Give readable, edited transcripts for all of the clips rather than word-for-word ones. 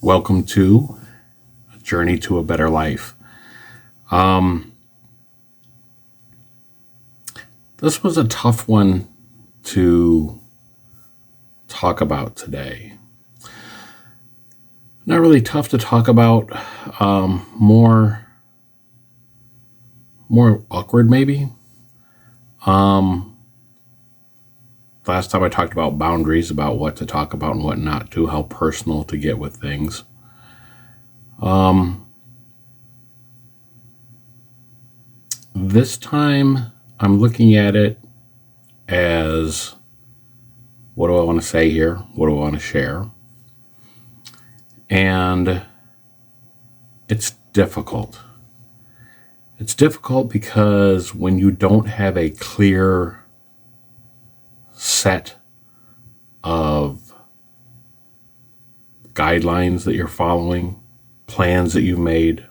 Welcome to A Journey to a Better Life. This was a tough one to talk about today. Not really tough to talk about, more awkward maybe. Last time I talked about boundaries, about what to talk about and what not to, how personal to get with things. This time I'm looking at it as, what do I want to say here? What do I want to share? And it's difficult. It's difficult because when you don't have a clear set of guidelines that you're following, plans that you've made,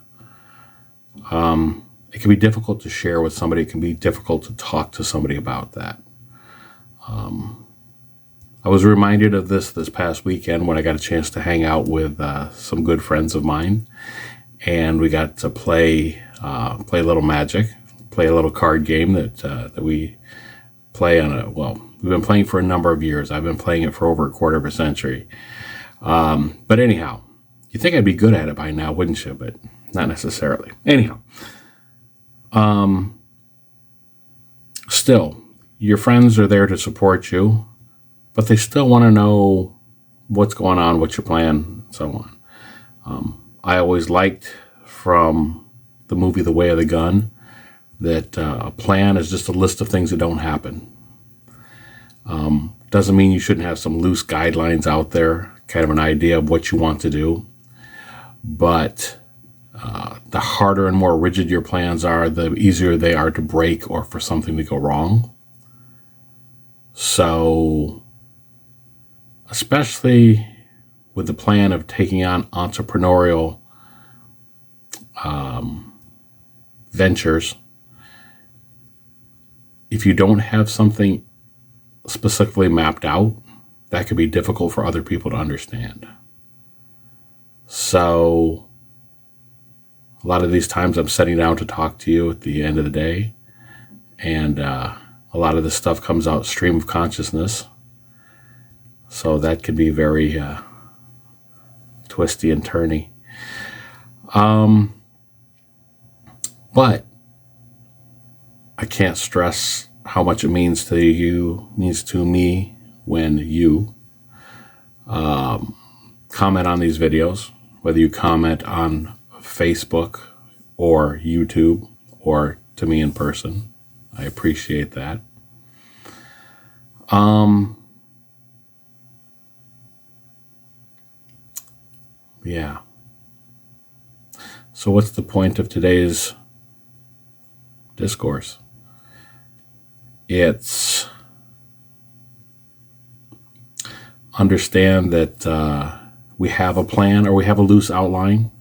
it can be difficult to share with somebody. It can be difficult to talk to somebody about that. I was reminded of this past weekend when I got a chance to hang out with some good friends of mine, and we got to play a little Magic, play a little card game that we play we've been playing for a number of years. I've been playing it for over a quarter of a century. But anyhow, you think I'd be good at it by now, wouldn't you? But not necessarily. Anyhow, still, your friends are there to support you, but they still want to know what's going on, what's your plan, and so on. I always liked from the movie The Way of the Gun that a plan is just a list of things that don't happen. Doesn't mean you shouldn't have some loose guidelines out there, kind of an idea of what you want to do. But the harder and more rigid your plans are, the easier they are to break or for something to go wrong. So, especially with the plan of taking on entrepreneurial ventures, if you don't have something specifically mapped out, that could be difficult for other people to understand. So a lot of these times I'm sitting down to talk to you at the end of the day, and a lot of this stuff comes out stream of consciousness. So that can be very twisty and turny. But I can't stress how much it means to you, means to me, when you comment on these videos, whether you comment on Facebook or YouTube or to me in person. I appreciate that. Yeah. So what's the point of today's discourse? It's understand that we have a plan, or we have a loose outline.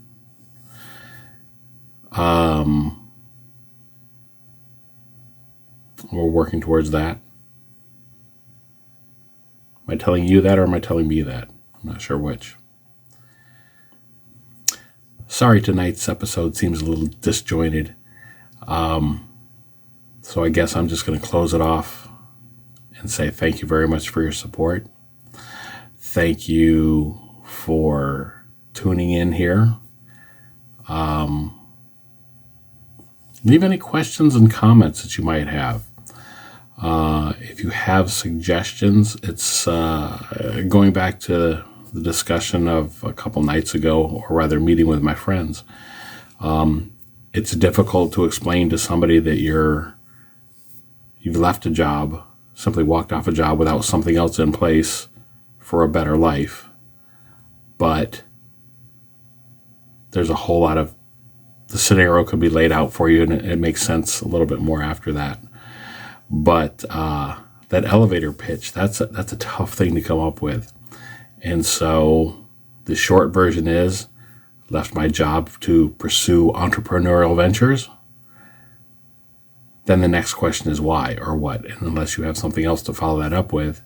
We're working towards that. Am I telling you that, or am I telling me that? I'm not sure which. Sorry, tonight's episode seems a little disjointed. So I guess I'm just going to close it off and say thank you very much for your support. Thank you for tuning in here. Leave any questions and comments that you might have. If you have suggestions, it's going back to the discussion of a couple nights ago, or rather meeting with my friends. It's difficult to explain to somebody that you've left a job, simply walked off a job without something else in place for a better life. But there's a whole lot of, the scenario could be laid out for you, and it makes sense a little bit more after that. But that elevator pitch, that's a tough thing to come up with. And so the short version is, left my job to pursue entrepreneurial ventures. Then the next question is why or what? And unless you have something else to follow that up with,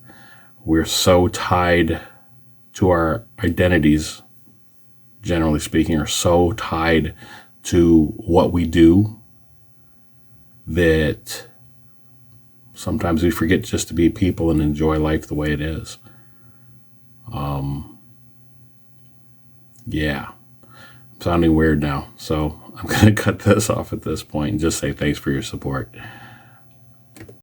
we're so tied to our identities generally speaking, are so tied to what we do that sometimes we forget just to be people and enjoy life the way it is. Yeah. I'm sounding weird now, so I'm going to cut this off at this point and just say thanks for your support.